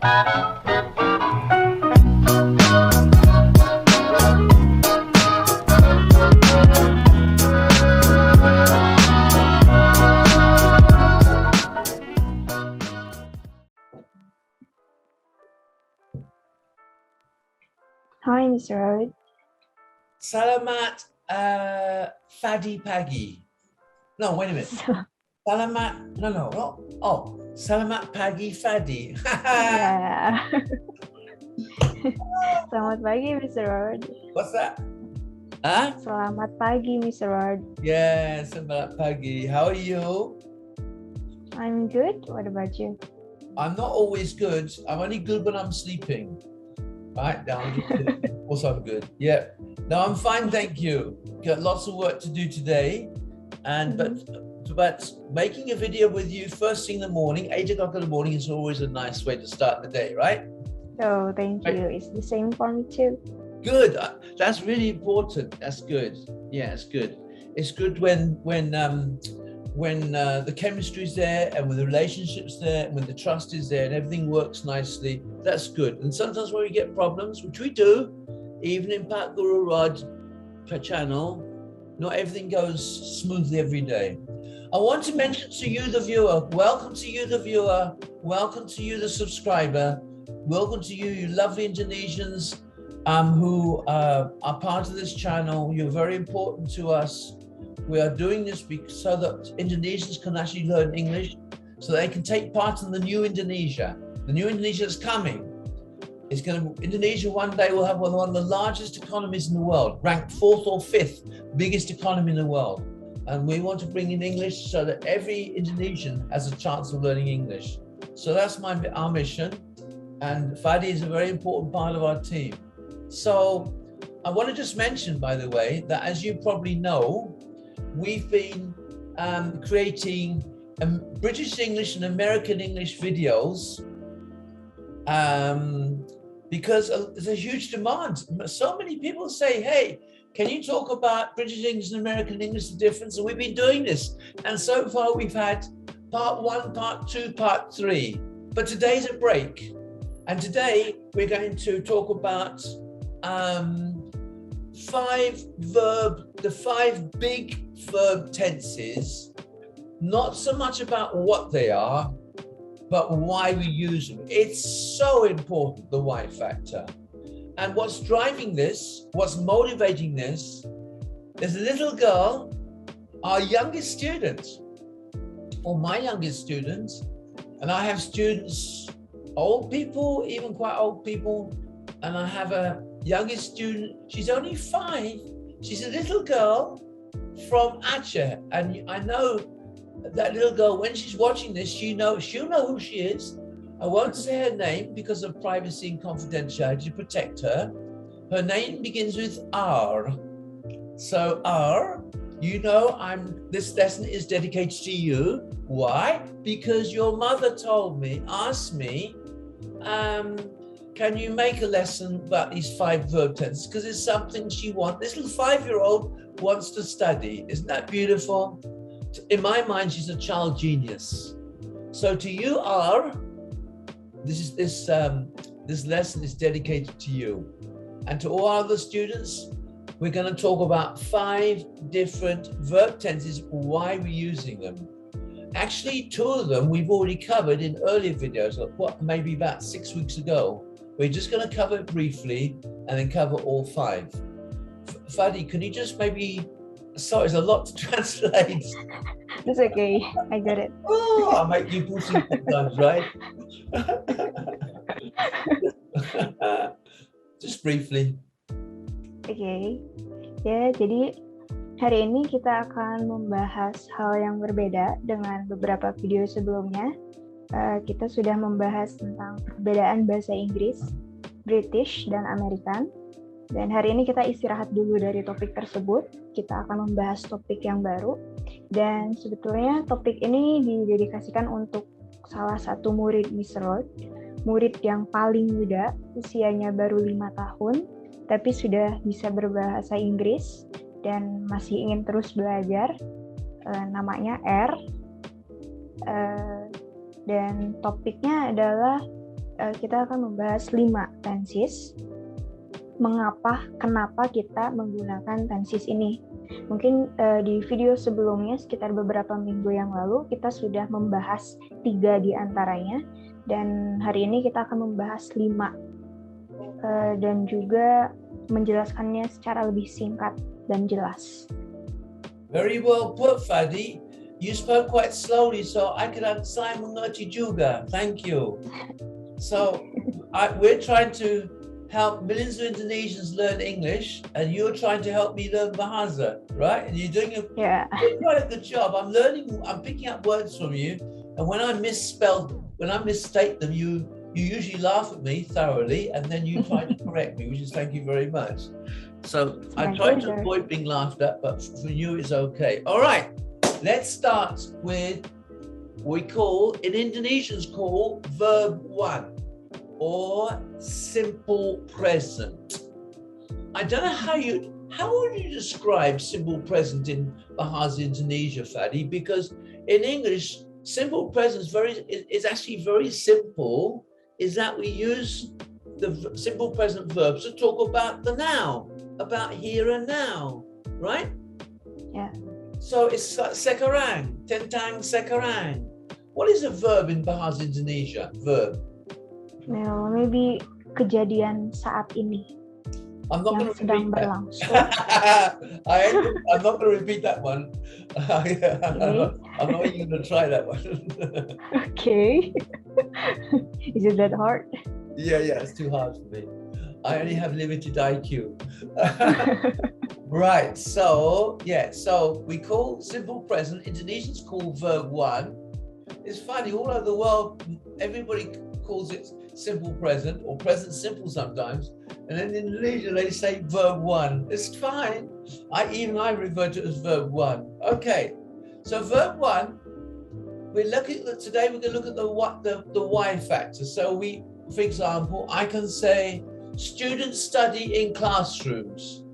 Hi, Mr. Rod. Salamat Fadi Pagi. No, wait a minute. Salamat, no. Oh, Salamat Pagi Fadi. Yeah. Selamat pagi, Mr. Rod. What's that? Huh? Selamat pagi, Mr. Rod. Yeah, Salamat Pagi. How are you? I'm good. What about you? I'm not always good. I'm only good when I'm sleeping. Right down. Also, I'm good. Yeah. No, I'm fine, thank you. Got lots of work to do today, and but making a video with you first thing in the morning, 8 o'clock in the morning, is always a nice way to start the day, right? Oh, thank you. It's the same for me too. Good. That's really important. That's good. Yeah, it's good. It's good when the chemistry is there, and when the relationship's there, and when the trust is there, and everything works nicely. That's good. And sometimes when we get problems, which we do, even in Pat Guru Raj channel, not everything goes smoothly every day. I want to mention to you, the viewer, welcome to you, the viewer, welcome to you, the subscriber, welcome to you, you lovely Indonesians who are part of this channel. You're very important to us. We are doing this so that Indonesians can actually learn English, so they can take part in the new Indonesia. The new Indonesia is coming. Indonesia one day will have one of the largest economies in the world, ranked 4th or 5th biggest economy in the world. And we want to bring in English so that every Indonesian has a chance of learning English. So that's our mission. And Fadi is a very important part of our team. So I want to just mention, by the way, that as you probably know, we've been creating British English and American English videos because there's a huge demand. So many people say, hey, can you talk about British English and American English, the difference? And we've been doing this. And so far we've had part 1, part 2, part 3. But today's a break. And today we're going to talk about the 5 big verb tenses, not so much about what they are, but why we use them. It's so important, the why factor. And what's driving this, what's motivating this, there's a little girl, our youngest student, or my youngest student, and I have students, old people, even quite old people, and I have a youngest student, she's only 5. She's a little girl from Aceh, and I know that little girl, when she's watching this, she'll know who she is. I won't say her name because of privacy and confidentiality to protect her. Her name begins with R. So R, you know, this lesson is dedicated to you. Why? Because your mother asked me, can you make a lesson about these 5 verb tenses? Because it's something she wants. This little 5-year-old wants to study. Isn't that beautiful? In my mind, she's a child genius. So to you, R, this lesson is dedicated to you. And to all other students, we're going to talk about 5 different verb tenses, why we're using them. Actually, 2 of them we've already covered in earlier videos, maybe about 6 weeks ago. We're just going to cover it briefly and then cover all 5. Fadi, can you just maybe, sorry, there's a lot to translate. It's okay, I got it. Oh, I'll make you pushing sometimes, right? Just briefly. Oke. Ya, jadi hari ini kita akan membahas hal yang berbeda dengan beberapa video sebelumnya. Kita sudah membahas tentang perbedaan bahasa Inggris, British, dan American. Dan hari ini kita istirahat dulu dari topik tersebut. Kita akan membahas topik yang baru. Dan sebetulnya topik ini didedikasikan untuk salah satu murid Mr. Rod. Murid yang paling muda, usianya baru 5 tahun, tapi sudah bisa berbahasa Inggris dan masih ingin terus belajar. Namanya R. Dan topiknya adalah kita akan membahas 5 tenses. Kenapa kita menggunakan tenses ini. Mungkin di video sebelumnya, sekitar beberapa minggu yang lalu, kita sudah membahas 3 di antaranya. Dan hari ini kita akan membahas 5. Dan juga menjelaskannya secara lebih singkat dan jelas. Very well put, Fadi. You spoke quite slowly, so I could saya mengerti juga. Thank you. So we're trying to help millions of Indonesians learn English, and you're trying to help me learn Bahasa, right? And you're doing quite a good job. I'm picking up words from you, and when I misstate them, you usually laugh at me thoroughly, and then you try to correct me, which is thank you very much. So I try to avoid being laughed at, but for you it's okay. All right, let's start with we call, in Indonesians call, verb 1 or simple present. I don't know how would you describe simple present in Bahasa Indonesia, Fadi? Because in English, simple present is actually very simple. Is that we use the simple present verbs to talk about the now, about here and now, right? Yeah. So it's sekarang, tentang sekarang. What is a verb in Bahasa Indonesia? Verb. Well, maybe kejadian saat ini. I'm not going to repeat berlangsung. I'm not going to repeat that one. I'm not even going to try that one. Okay. Is it that hard? Yeah, it's too hard for me. I only have limited IQ. Right, so we call simple present, Indonesians call verb 1. It's funny, all over the world, everybody calls it simple present or present simple sometimes. And then in Indonesia, they say verb 1. It's fine. I refer to it as verb 1. Okay, so verb 1, today we're going to look at the why factor. So for example, I can say students study in classrooms.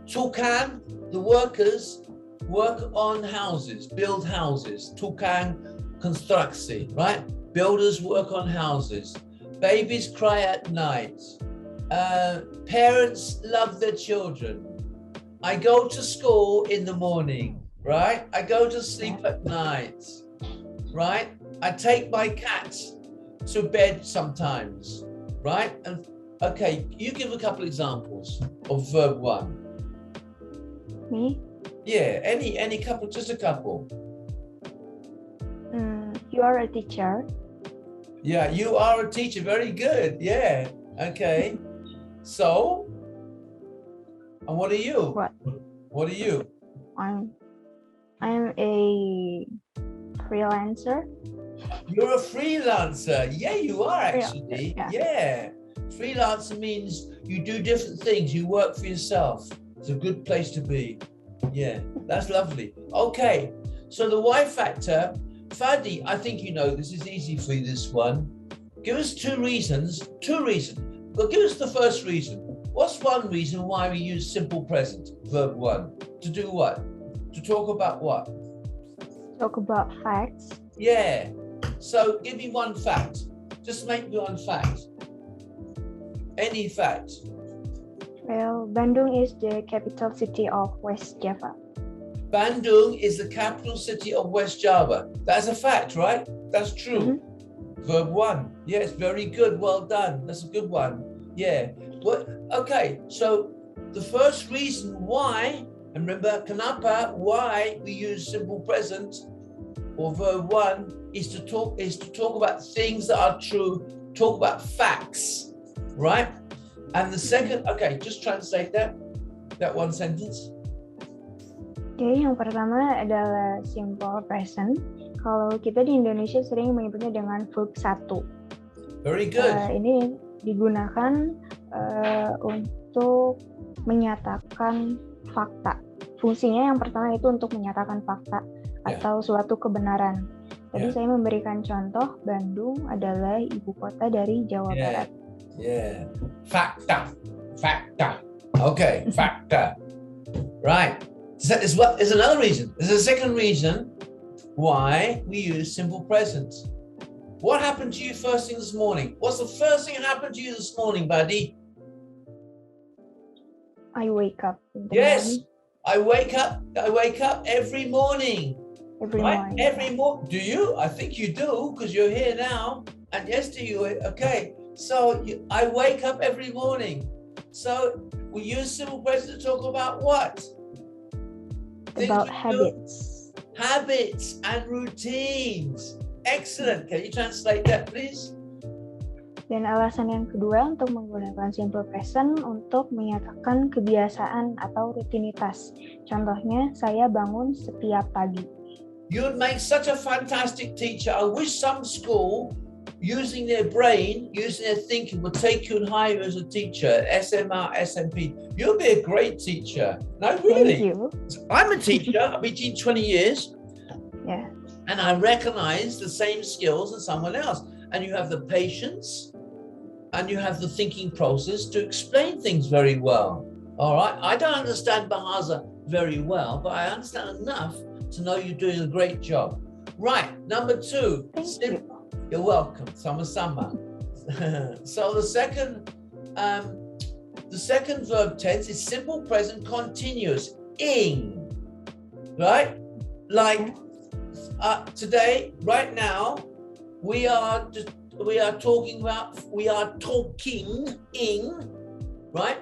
Tukang, the workers, work on houses, build houses. Tukang konstruksi, right? Builders work on houses. Babies cry at night. Parents love their children. I go to school in the morning, right? I go to sleep at night, right? I take my cat to bed sometimes, right? And okay, you give a couple examples of verb 1. Me? Yeah, any couple, just a couple. You are a teacher. Yeah, you are a teacher. Very good. Yeah. Okay. So, and what are you? What are you? I'm a freelancer. You're a freelancer. Yeah, you are actually. Yeah. Freelancer means you do different things. You work for yourself. It's a good place to be. Yeah, that's lovely. Okay, so the why factor, Fadi, I think you know this is easy for you, this one. Give us 2 reasons. Well, give us the first reason. What's one reason why we use simple present, verb 1? To do what? To talk about what? Talk about facts. Yeah, so give me one fact. Just make me one fact. Any fact. Well, Bandung is the capital city of West Java. Bandung is the capital city of West Java. That's a fact, right? That's true. Mm-hmm. Verb 1. Yes, very good. Well done. That's a good one. Yeah. Well, okay, so the first reason why, and remember, kenapa, why we use simple present or verb 1 is to talk about things that are true, talk about facts, right? And the second, okay, just translate that one sentence. Oke, yang pertama adalah simple present. Kalau kita di Indonesia sering menyebutnya dengan verb 1. Very good. Ini digunakan untuk menyatakan fakta. Fungsinya yang pertama itu untuk menyatakan fakta atau suatu kebenaran. Tadi saya memberikan contoh, Bandung adalah ibu kota dari Jawa Barat. Yeah, facta. Okay, facta. Right. So there's another reason. There's a second reason why we use simple present. What happened to you first thing this morning? What's the first thing that happened to you this morning, buddy? I wake up in the Yes, morning. I wake up every morning. Every Right? morning. Every morning. Do you? I think you do, because you're here now. And yes, do you? Okay. So I wake up every morning. So we use simple present to talk about what? About habits. Habits and routines. Excellent. Can you translate that, please? Dan alasan yang kedua untuk menggunakan simple present untuk menyatakan kebiasaan atau rutinitas. Contohnya, saya bangun setiap pagi. You'd make such a fantastic teacher. I wish some school, using their brain, using their thinking, would take you and hire you as a teacher, SMR, SMP. You'll be a great teacher. No, really. Thank you. I'm a teacher. I've been teaching 20 years. Yeah. And I recognize the same skills as someone else. And you have the patience and you have the thinking process to explain things very well. All right. I don't understand Bahasa very well, but I understand enough to know you're doing a great job. Right. Number two. Thank you. You're welcome. Sama-sama. So the second verb tense is simple present continuous. Ing. Right? Like today, right now, we are talking right,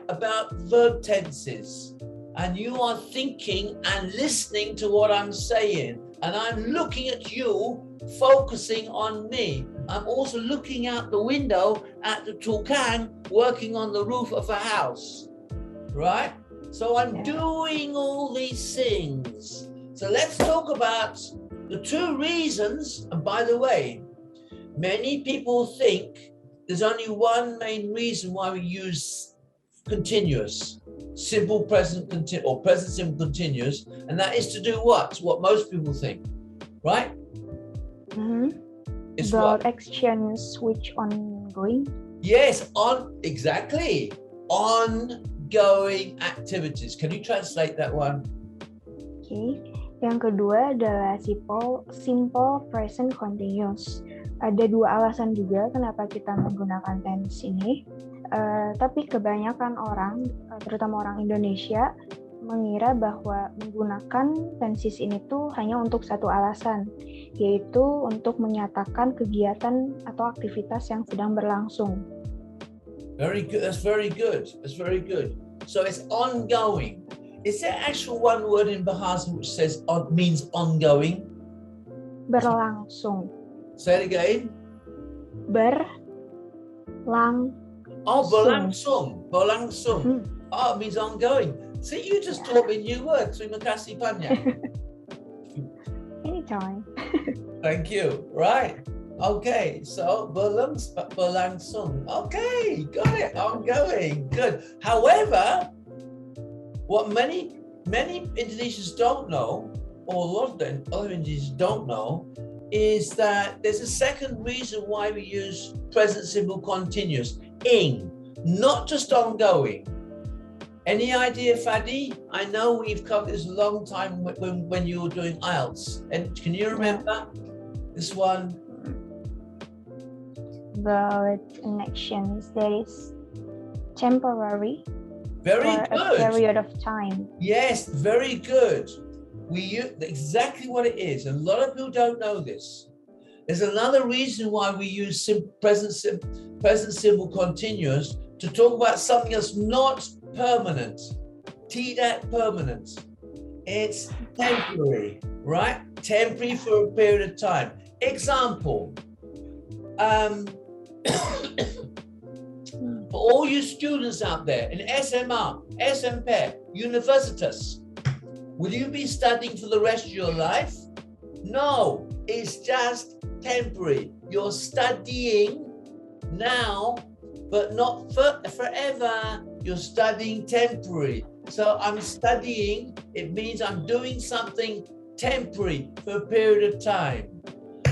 about verb tenses, and you are thinking and listening to what I'm saying, and I'm looking at you, focusing on me. I'm also looking out the window at the tukang working on the roof of a house, right? So I'm doing all these things. So let's talk about the two reasons. And by the way, many people think there's only one main reason why we use continuous, simple present or present simple continuous, and that is to do what? What most people think, right? Mm-hmm. It's about what? actions which ongoing. Yes, exactly. Ongoing activities. Can you translate that one? Okay. Yang kedua adalah simple present continuous. Ada dua alasan juga kenapa kita menggunakan tense ini. Tapi kebanyakan orang, terutama orang Indonesia, mengira bahwa menggunakan tenses ini tuh hanya untuk satu alasan, yaitu untuk menyatakan kegiatan atau aktivitas yang sedang berlangsung. Very good. That's very good. That's very good. So it's ongoing. Is there actual one word in Bahasa which says means ongoing? Berlangsung. Say it again. Berlangsung. Oh, berlangsung. Berlangsung. Oh, it means ongoing. See, you just taught me new words. Terima kasih banyak. Anytime. Thank you. Right. Okay. So berlangsung. Okay. Got it. Ongoing. Good. However, what many Indonesians don't know, or a lot of the other Indonesians don't know, is that there's a second reason why we use present simple continuous. Ing, not just ongoing. Any idea, Fadi? I know we've covered this a long time when you were doing IELTS. And can you remember this one? About connections that is temporary. Very for good. A period of time. Yes, very good. We use exactly what it is. A lot of people don't know this. There's another reason why we use present simple continuous to talk about something that's not permanent. Tidak permanent. It's temporary, right? Temporary for a period of time. Example. For all you students out there in SMR, SMP, universitas, will you be studying for the rest of your life? No, it's just temporary. You're studying now, but not forever. You're studying temporary. So I'm studying, it means I'm doing something temporary for a period of time.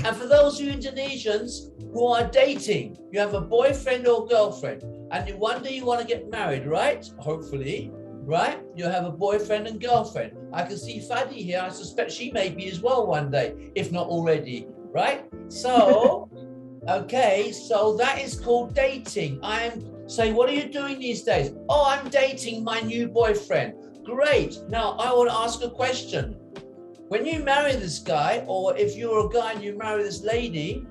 And for those of you Indonesians who are dating, you have a boyfriend or girlfriend, and one day you want to get married, right? Hopefully, right? You have a boyfriend and girlfriend. I can see Fadi here. I suspect she may be as well one day, if not already, right? So Okay, so that is called dating. Say, what are you doing these days? Oh, I'm dating my new boyfriend. Great. Now I want to ask a question. When you marry this guy, or if you're a guy and you marry this lady,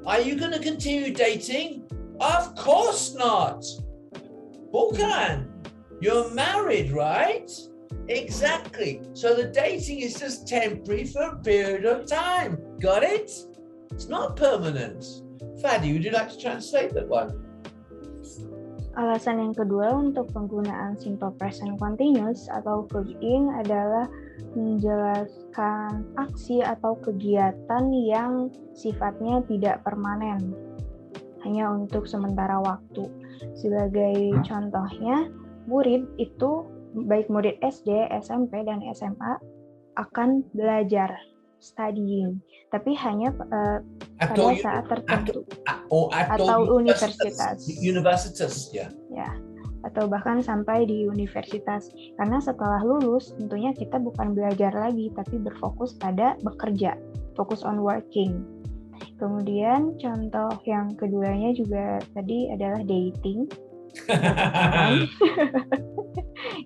are you going to continue dating? Of course not. Bukan. You're married, right? Exactly. So the dating is just temporary for a period of time. Got it? It's not permanent. Fadi, would you like to translate that one? Alasan yang kedua untuk penggunaan simple present continuous atau verb-ing adalah menjelaskan aksi atau kegiatan yang sifatnya tidak permanen, hanya untuk sementara waktu. Sebagai contohnya, murid itu, baik murid SD, SMP, dan SMA, akan belajar, studying, tapi hanya pada saat tertentu. Atau universitas. Universitas, ya. Ya, atau bahkan sampai di universitas. Karena setelah lulus, tentunya kita bukan belajar lagi, tapi berfokus pada bekerja, fokus on working. Kemudian contoh yang keduanya juga tadi adalah dating.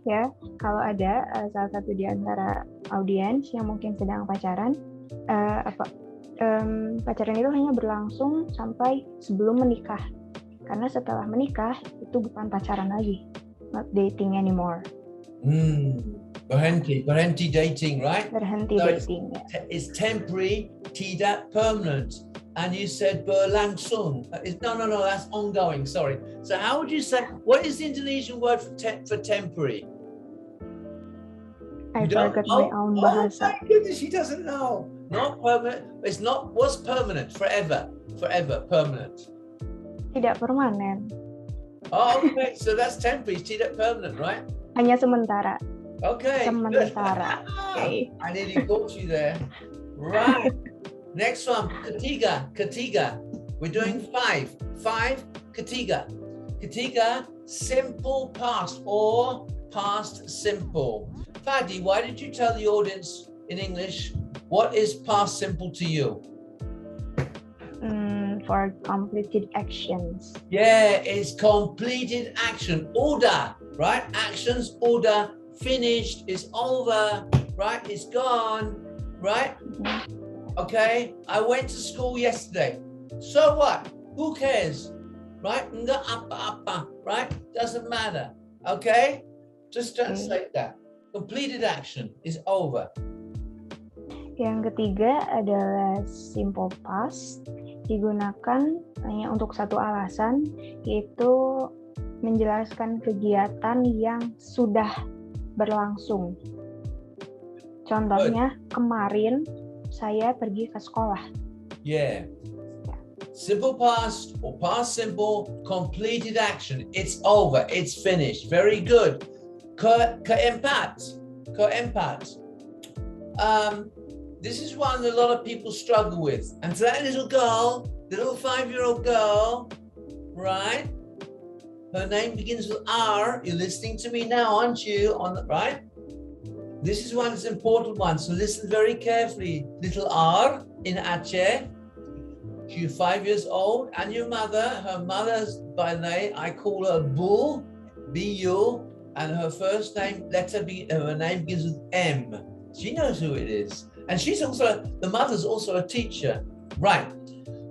Ya, kalau ada salah satu di antara audiens yang mungkin sedang pacaran, pacaran itu hanya berlangsung sampai sebelum menikah. Karena setelah menikah itu bukan pacaran lagi, not dating anymore. Berhenti dating, right? Berhenti dating. It's temporary, tidak permanent. And you said berlangsung. No, that's ongoing, sorry. So how would you say, what is the Indonesian word for temporary? I forgot my own bahasa. Oh my goodness, she doesn't know. Not permanent. It's not, what's permanent? Forever, permanent. Tidak permanen. Oh, okay, so that's temporary, tidak permanent, right? Hanya sementara. Okay. Sementara. Okay. I nearly got you there. Right. Next one, ketiga. We're doing five, ketiga. Ketiga, simple past or past simple. Fadi, why did you tell the audience in English, what is past simple to you? For completed actions. Yeah, it's completed action. Udah, right? Actions, udah, finished, it's over, right? It's gone, right? Okay, I went to school yesterday. So what? Who cares? Right? Nggak apa-apa, right? Doesn't matter. Okay? Just translate that. Completed action is over. Yang ketiga adalah simple past. Digunakan hanya untuk satu alasan, yaitu menjelaskan kegiatan yang sudah berlangsung. Contohnya, kemarin saya pergi ke sekolah. Yeah. Simple past or past simple, completed action. It's over. It's finished. Very good. Keempat. This is one that a lot of people struggle with. And so that little girl, the little 5-year-old girl, right? Her name begins with R. You're listening to me now, aren't you? Right? This is one that's important one, so listen very carefully. Little R in Aceh. She's 5 years old, and your mother, her mother's by name, I call her Bu, B-U, and her first name, her name begins with M. She knows who it is. And she's also, the mother's also a teacher. Right,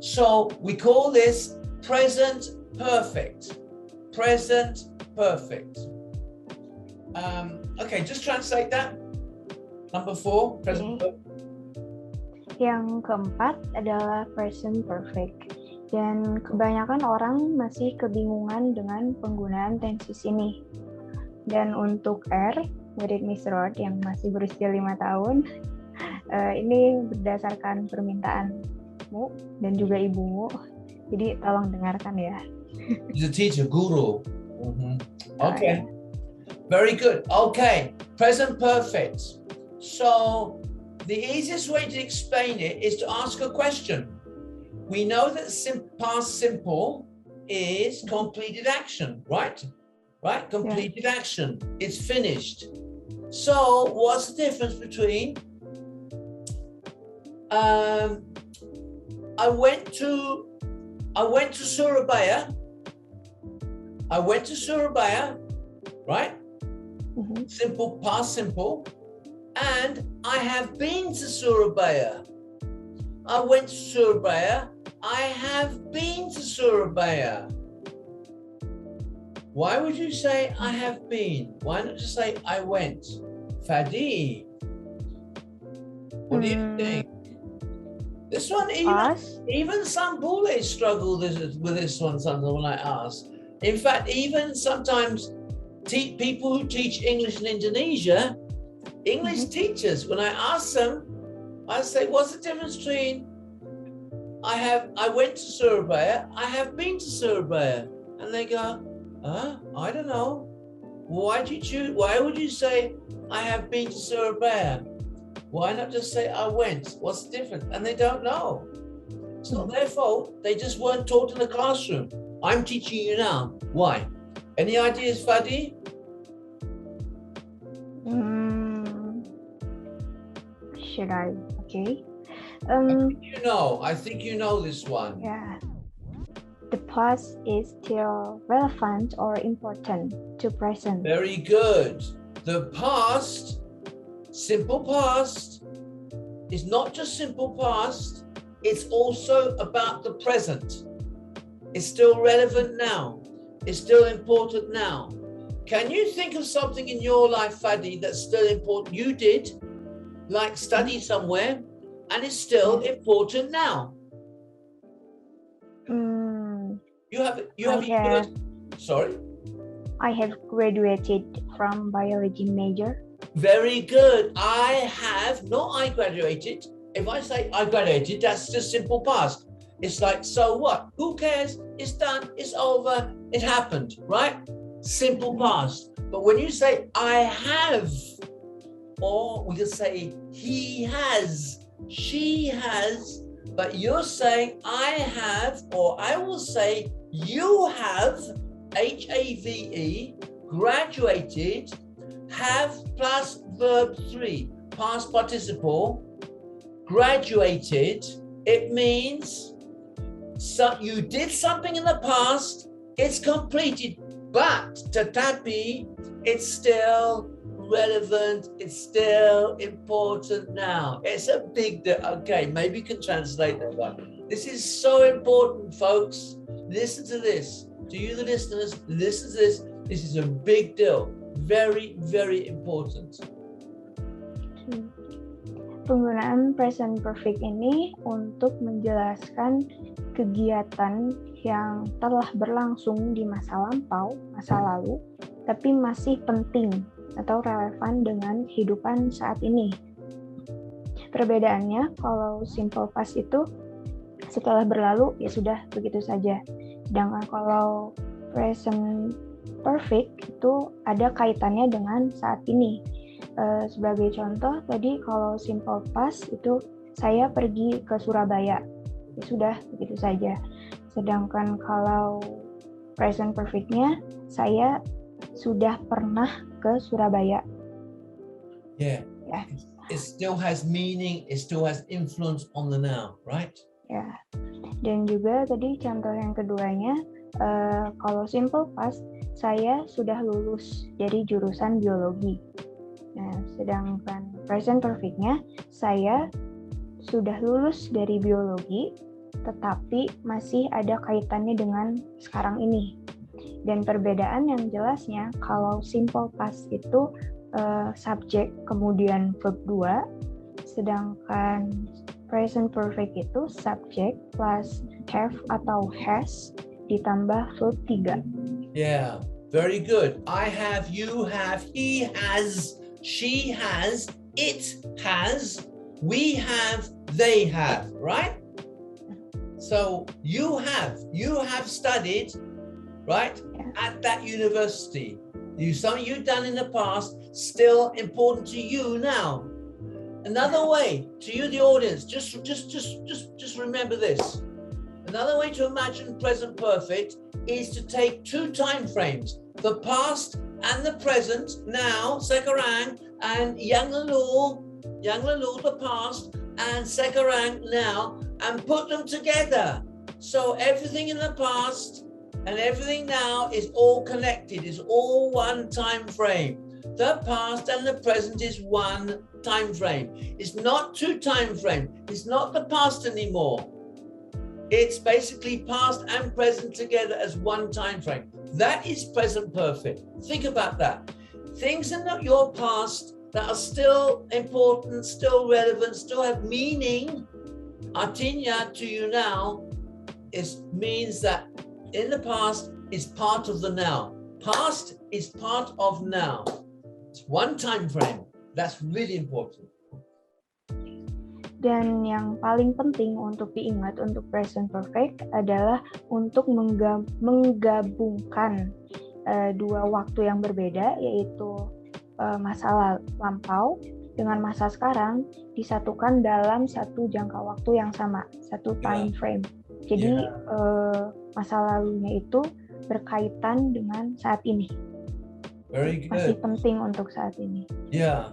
so we call this present perfect. Present perfect. Okay, just translate that. Number 4, present perfect. Yang keempat adalah present perfect. Dan kebanyakan orang masih kebingungan dengan penggunaan tenses ini. Dan untuk R, murid Miss Rod yang masih berusia 5 tahun, ini berdasarkan permintaanmu dan juga ibumu. Jadi tolong dengarkan ya. He's a teacher, guru. Okay. Very good. Okay. Present perfect. So the easiest way to explain it is to ask a question. We know that past simple is completed action, right? Right? Completed action. It's finished. So what's the difference between I went to I went to Surabaya. I went to Surabaya, right? Mhm. Simple, past simple. And I have been to Surabaya. I went to Surabaya. I have been to Surabaya. Why would you say I have been? Why not just say I went? Fadi. What do you think? This one, even some bullies struggle with this one sometimes when I ask. In fact, even sometimes people who teach English in Indonesia, English teachers, when I ask them, I say, what's the difference between I went to Surabaya, I have been to Surabaya? And they go, I don't know. Why would you say I have been to Surabaya? Why not just say I went? What's the difference? And they don't know. It's not their fault. They just weren't taught in the classroom. I'm teaching you now. Why? Any ideas, Fadi? Should I? Okay. I think you know this one. Yeah. The past is still relevant or important to present. Very good. The past, simple past, is not just simple past, it's also about the present. It's still relevant now. It's still important now. Can you think of something in your life, Fadi, that's still important? You did, like study somewhere, and it's still important now. Sorry? I have graduated from biology major. Very good. I graduated. If I say I graduated, that's just simple past. It's like, so what? Who cares? It's done. It's over. It happened, right? Simple past. But when you say I have, or we can say he has, she has, but you're saying I have, or I will say you have, H-A-V-E, graduated, have plus verb 3, past participle, graduated. It means you did something in the past, it's completed, but tetapi, it's still relevant, it's still important now. It's a big deal. Okay, maybe you can translate that one. This is so important, folks. Listen to this. To you, the listeners, listen to this. This is a big deal. Very, very important. Penggunaan present perfect ini untuk menjelaskan kegiatan yang telah berlangsung di masa lampau, masa lalu, tapi masih penting atau relevan dengan kehidupan saat ini. Perbedaannya, kalau simple past itu setelah berlalu, ya sudah begitu saja. Sedangkan kalau present perfect itu ada kaitannya dengan saat ini. Sebagai contoh, tadi kalau simple past itu saya pergi ke Surabaya, ya sudah begitu saja. Sedangkan kalau present perfect-nya, saya sudah pernah ke Surabaya. Yeah. It still has meaning, it still has influence on the now, right? Ya. Dan juga tadi contoh yang keduanya, kalau simple past, saya sudah lulus dari jurusan biologi. Nah, sedangkan present perfect-nya, saya sudah lulus dari biologi, tetapi masih ada kaitannya dengan sekarang ini. Dan perbedaan yang jelasnya, kalau simple past itu subjek kemudian verb 2, sedangkan present perfect itu subjek plus have atau has ditambah verb 3. Yeah, very good. I have, you have, he has, she has, it has, we have, they have, right? So you have studied, right, at that university. Something you've done in the past, still important to you now. Another way, to you, the audience, just remember this. Another way to imagine present perfect is to take two time frames, the past and the present, now, sekarang, and yang lalu, the past, and sekarang, now, and put them together. So everything in the past and everything now is all connected, is all one time frame. The past and the present is one time frame. It's not two time frame. It's not the past anymore. It's basically past and present together as one time frame. That is present perfect. Think about that. Things in your past that are still important, still relevant, still have meaning, artinya to you now, means that in the past is part of the now. Past is part of now. It's one time frame. That's really important. Dan yang paling penting untuk diingat untuk present perfect adalah untuk menggabungkan dua waktu yang berbeda, yaitu masa lampau dengan masa sekarang disatukan dalam satu jangka waktu yang sama, satu time frame. Jadi masa lalunya itu berkaitan dengan saat ini. Very good. Masih penting untuk saat ini. Yeah,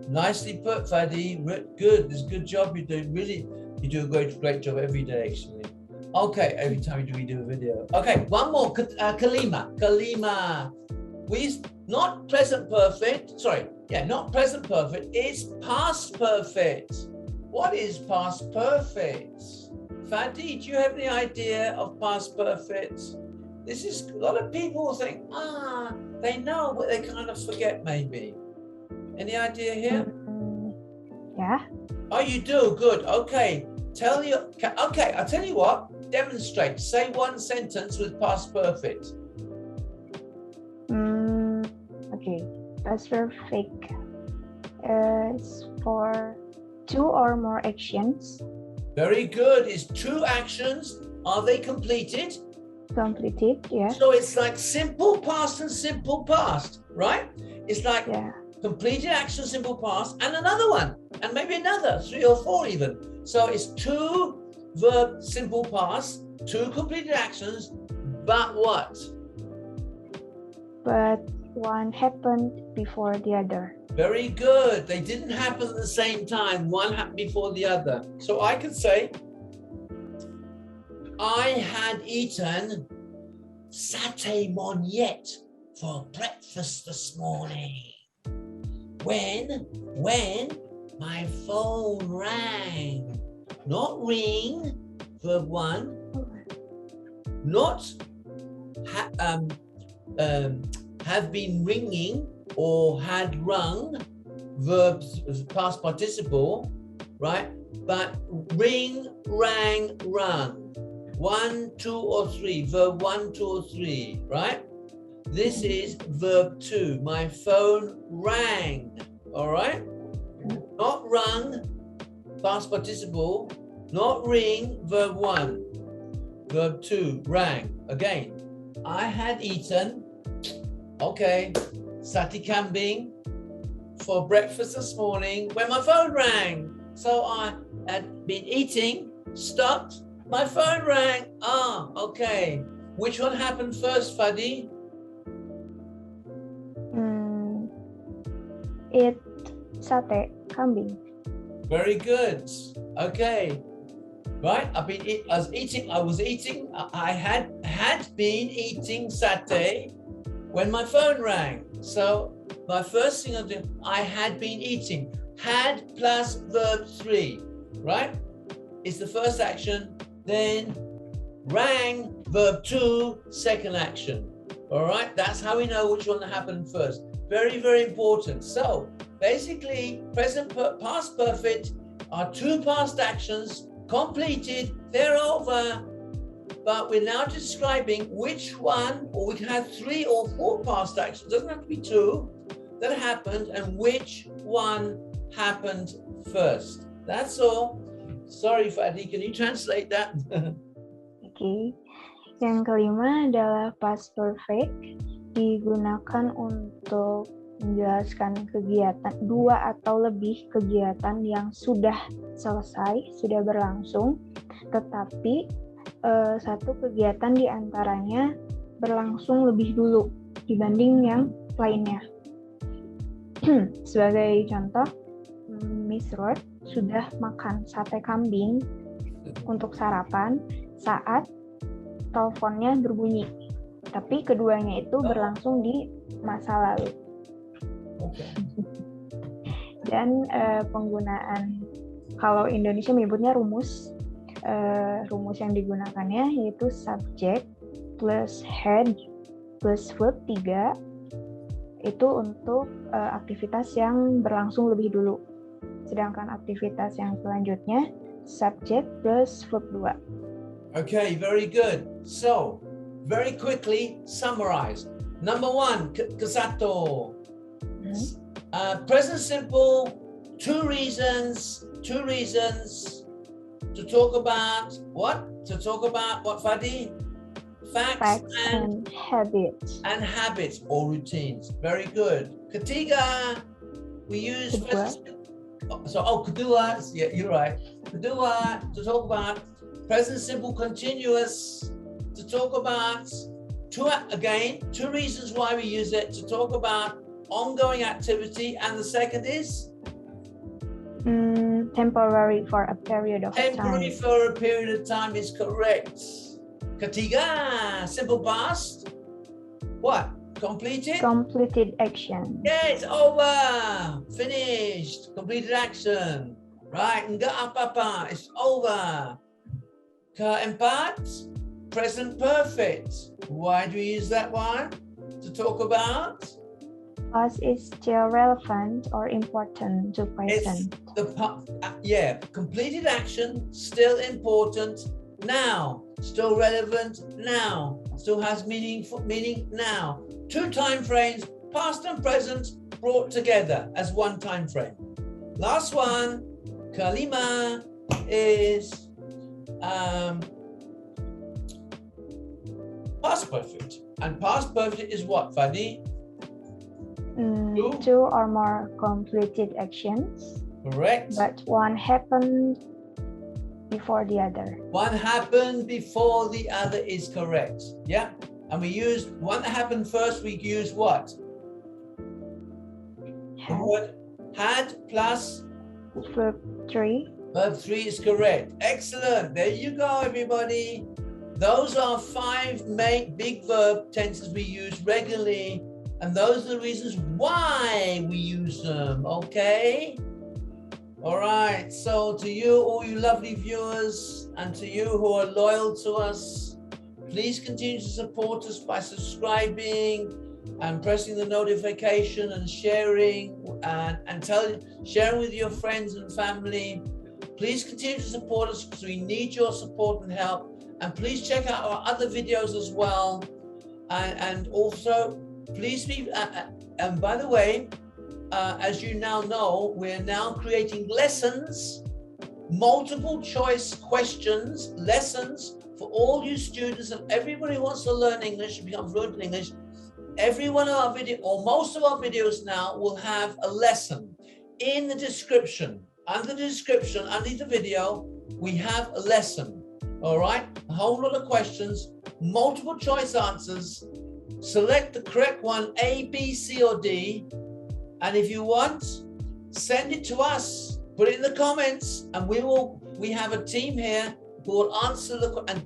nicely put, Fadi. Good. It's a good job you do. Really, you do a great job every day, actually. Okay, every time we do a video. Okay, one more. Kalima. Not present perfect. Sorry. Yeah, not present perfect. It's past perfect. What is past perfect? Fadi, do you have any idea of past perfect? This is a lot of people think, they know, but they kind of forget maybe. Any idea here? Yeah. Oh, you do? Good. Okay. Okay, I'll tell you what. Demonstrate. Say one sentence with past perfect. Okay. Past perfect is for two or more actions. Very good. Is two actions. Are they completed? Completed, yeah. So it's like simple past and simple past, right? It's like completed action, simple past, and another one, and maybe another, 3 or 4 even. So it's two verb simple past, two completed actions, but what? But one happened before the other. Very good. They didn't happen at the same time. One happened before the other. So I could say, I had eaten satay monyet for breakfast this morning. When my phone rang. Not ring, verb 1. Not have been ringing or had rung, verbs past participle, right? But ring, rang, rung. 1, 2, or 3, verb 1, 2, or 3, right? This is verb 2. My phone rang, all right? Not rung, past participle. Not ring, verb 1. Verb 2, rang. Again, I had eaten, okay, sate kambing for breakfast this morning when my phone rang. So I had been eating, stopped, my phone rang. Okay. Which one happened first, Fadi? It sate kambing. Very good. Okay. Right. I had been eating satay when my phone rang. So my first thing I'll do, I had been eating. Had plus verb 3, right? It's the first action. Then rang, verb 2, second action. All right, that's how we know which one happened first. Very, very important. So basically, past perfect are two past actions completed, they're over. But we're now describing which one, or we can have 3 or 4 past actions, doesn't have to be 2, that happened, and which one happened first. That's all. Sorry, Fadi, can you translate that? Okay. Yang kelima adalah past perfect, digunakan untuk menjelaskan kegiatan, 2 atau lebih kegiatan yang sudah selesai, sudah berlangsung, tetapi satu kegiatan di antaranya berlangsung lebih dulu dibanding yang lainnya. Sebagai contoh, Miss Roth sudah makan sate kambing untuk sarapan saat teleponnya berbunyi. Tapi keduanya itu berlangsung di masa lalu. Okay. Dan penggunaan, kalau Indonesia menyebutnya rumus yang digunakannya yaitu subject plus head plus verb 3 itu untuk aktivitas yang berlangsung lebih dulu. Sedangkan aktivitas yang selanjutnya subject plus verb 2. Okay, very good. So, very quickly summarize. Number 1, kesato. Present simple, two reasons to talk about what? To talk about what, Fadi? Facts and habits. And habits or routines. Very good. Ketiga, we use kedua, yeah, you're right. Kedua, to talk about present simple continuous, to talk about two reasons why we use it, to talk about ongoing activity, and the second is temporary for a period of time. Temporary for a period of time is correct. Ketiga, simple past. What? Completed? Completed action. Yeah, it's over. Finished. Completed action. Right. Enggak apa-apa. It's over. Keempat, present perfect. Why do we use that one? To talk about? Past is still relevant or important to present. Completed action, still important now, still relevant now, still has meaning now. Two time frames, past and present, brought together as one time frame. Last one, kalima, is past perfect. And past perfect is what, Fadi? Two or more completed actions. Correct. But one happened before the other. One happened before the other is correct. Yeah. And we use one that happened first, we use what? Had. The word had plus verb 3. Verb 3 is correct. Excellent. There you go, everybody. Those are 5 main big verb tenses we use regularly. And those are the reasons why we use them, okay? All right, so to you, all you lovely viewers, and to you who are loyal to us, please continue to support us by subscribing and pressing the notification and sharing sharing with your friends and family. Please continue to support us because we need your support and help. And please check out our other videos as well. And also, please be, and by the way, as you now know, we're now creating lessons, multiple choice questions, lessons for all you students and everybody who wants to learn English and become fluent in English. Every one of our videos, or most of our videos now, will have a lesson in the description. Under the description, underneath the video, we have a lesson. All right, a whole lot of questions, multiple choice answers. Select the correct one, A, B, C, or D. And if you want, send it to us. Put it in the comments, and we have a team here who will answer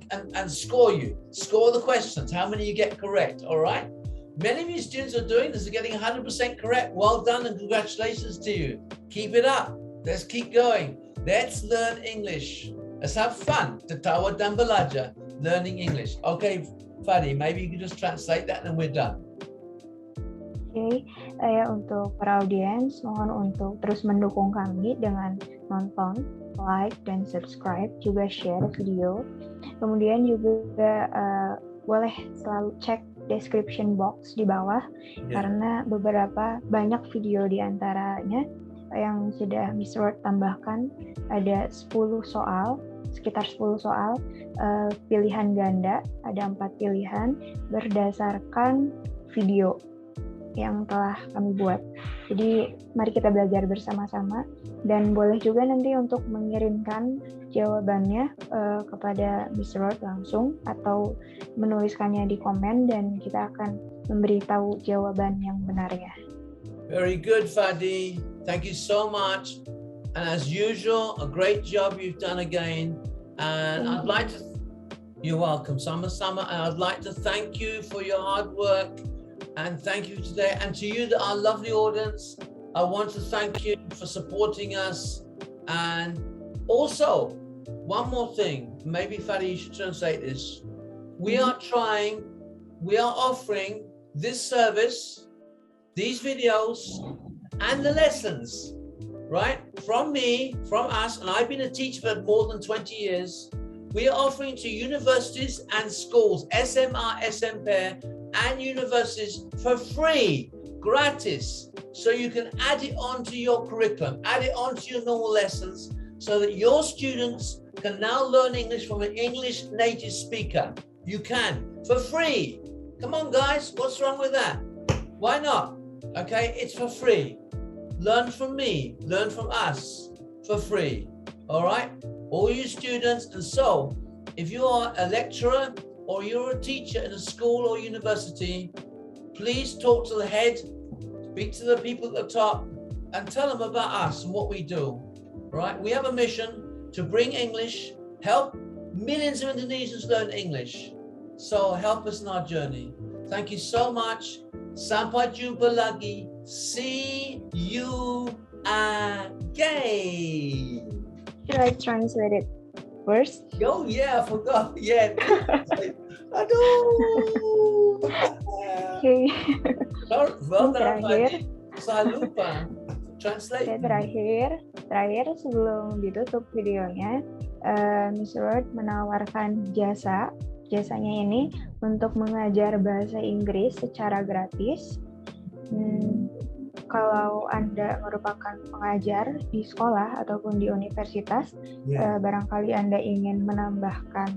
and score you. Score the questions, how many you get correct, all right? Many of you students are doing this, are getting 100% correct. Well done and congratulations to you. Keep it up. Let's keep going. Let's learn English. Let's have fun. Tertawa dan belajar. Learning English. Okay, Fadi, maybe you can just translate that and we're done. Oke, untuk para audiens, mohon untuk terus mendukung kami dengan nonton, like, dan subscribe, juga share video. Kemudian juga boleh selalu cek description box di bawah, karena banyak video di antaranya yang sudah Miss Word tambahkan. Ada 10 soal, sekitar 10 soal, pilihan ganda, ada 4 pilihan berdasarkan video yang telah kami buat. Jadi mari kita belajar bersama-sama, dan boleh juga nanti untuk mengirimkan jawabannya kepada Miss Word langsung atau menuliskannya di komen, dan kita akan memberitahu jawaban yang benarnya. Very good, Fadi. Thank you so much. And as usual, a great job you've done again. And I'd like to You're welcome. Sama-sama. And I'd like to thank you for your hard work and thank you today. And to you, our lovely audience, I want to thank you for supporting us. And also, one more thing, maybe Fadi, you should translate this. We are offering this service, these videos, and the lessons, right? From me, from us, and I've been a teacher for more than 20 years. We are offering to universities and schools, SMR, SMP, and universities for free, gratis. So you can add it onto your curriculum, add it onto your normal lessons, so that your students can now learn English from an English native speaker. You can, for free. Come on, guys, what's wrong with that? Why not? Okay, it's for free. Learn from me, learn from us, for free. All right, all you students. And so, if you are a lecturer or you're a teacher in a school or university, please talk to the head, speak to the people at the top, and tell them about us and what we do. Right? We have a mission to bring English, help millions of Indonesians learn English. So help us in our journey. Thank you so much. Sampai jumpa lagi. See you again. Should I translate it first? Oh yeah, I forgot. Yeah. Aduh. Okay. Well done, Terakhir. Saya lupa. Translate. Oke, terakhir sebelum ditutup videonya, Miss Word menawarkan jasanya ini untuk mengajar bahasa Inggris secara gratis. Kalau Anda merupakan pengajar di sekolah ataupun di universitas, barangkali Anda ingin menambahkan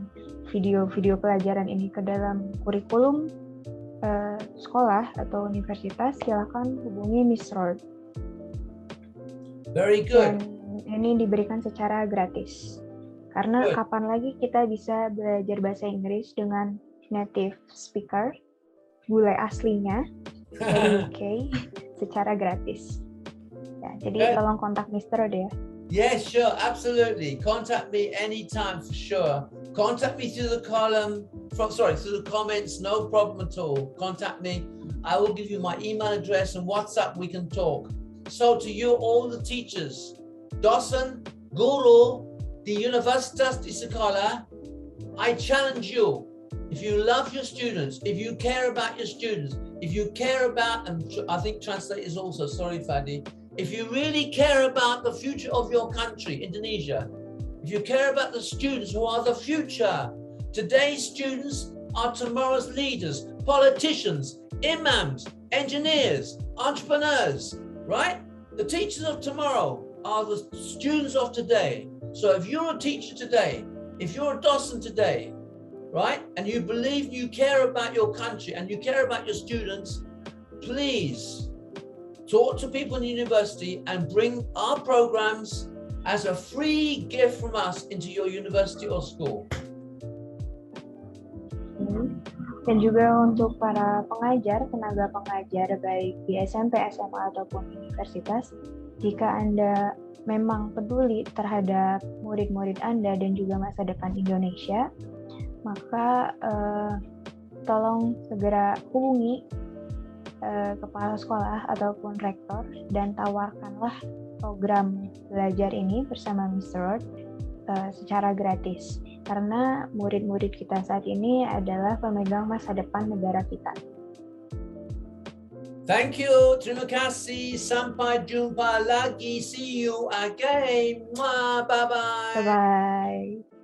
video-video pelajaran ini ke dalam kurikulum sekolah atau universitas, silakan hubungi Miss Word. Very good. Dan ini diberikan secara gratis. Karena kapan lagi kita bisa belajar bahasa Inggris dengan native speaker, bule aslinya dari UK, secara gratis. Ya, jadi tolong kontak Mr. Rode ya. Yes, sure, absolutely. Contact me anytime for sure. Contact me through the through the comments, no problem at all. Contact me. I will give you my email address and WhatsApp, we can talk. So to you, all the teachers, dosen, guru, di universitas di sekolah, I challenge you. If you love your students, if you care about your students, if you care about, and I think translate is also, sorry Fadi, if you really care about the future of your country, Indonesia, if you care about the students who are the future, today's students are tomorrow's leaders, politicians, imams, engineers, entrepreneurs, right? The teachers of tomorrow are the students of today. So if you're a teacher today, if you're a docent today, right, and you believe you care about your country and you care about your students, please talk to people in the university and bring our programs as a free gift from us into your university or school. Dan juga untuk para pengajar, tenaga pengajar baik di SMP, SMA ataupun universitas, jika Anda memang peduli terhadap murid-murid Anda dan juga masa depan Indonesia, maka tolong segera hubungi kepala sekolah ataupun rektor dan tawarkanlah program belajar ini bersama Mr. Rod secara gratis. Karena murid-murid kita saat ini adalah pemegang masa depan negara kita. Thank you, terima kasih, sampai jumpa lagi, see you again, bye bye. Bye bye.